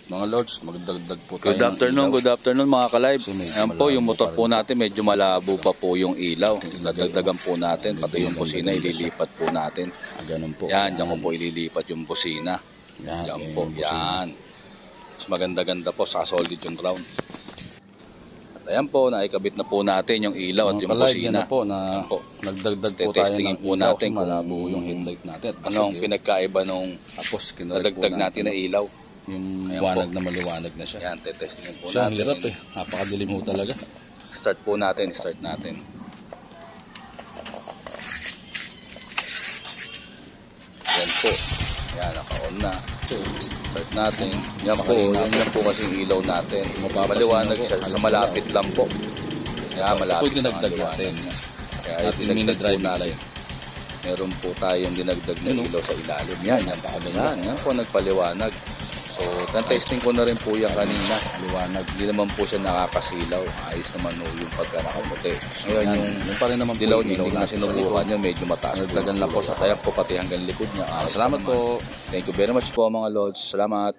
Mga lords, magdagdag po tayo. Good afternoon mga ka-live. Ayan po, yung motor po natin medyo malabo pa po yung ilaw. Dadagdagan po natin, pati yung busina ililipat po natin. Ganun po. Yan, yan po ililipat yung busina. Yan po, yan. Mas maganda-ganda po, sa solid yung crown. At ayan po, naikabit na po natin yung ilaw at yung busina. Yan po, na nagdagdag po tayo ng po natin kung malabo yung headlight natin. Anong pinagkaiba nung nadagdag natin na ilaw. Yung liwanag na maliwanag na siya. Yan, testingin po siya, natin. Hirap napakadilim mo talaga. Start po natin, Yan po. Yan, naka-on na. Start natin. Yan po, yan po kasi yung ilaw natin. Maliwanag siya, sa malapit lang po. Yan, malapit lang dinagdag natin. Kaya dinagdag po natin. Meron po tayong dinagdag na ilaw sa ilalim. Yan po nagpaliwanag. So, testing ko na rin po yan kanina. Liwanag. Hindi naman po siya nakakasilaw. Ayos naman po yung pagka nakaputi. Ngayon, yung pa rin naman dilaw niya, hindi na sinubukan niya. Medyo mataas po. Nagdagan lang po sa tayak po pati hanggang likod niya. Salamat po. Thank you very much po mga lords. Salamat.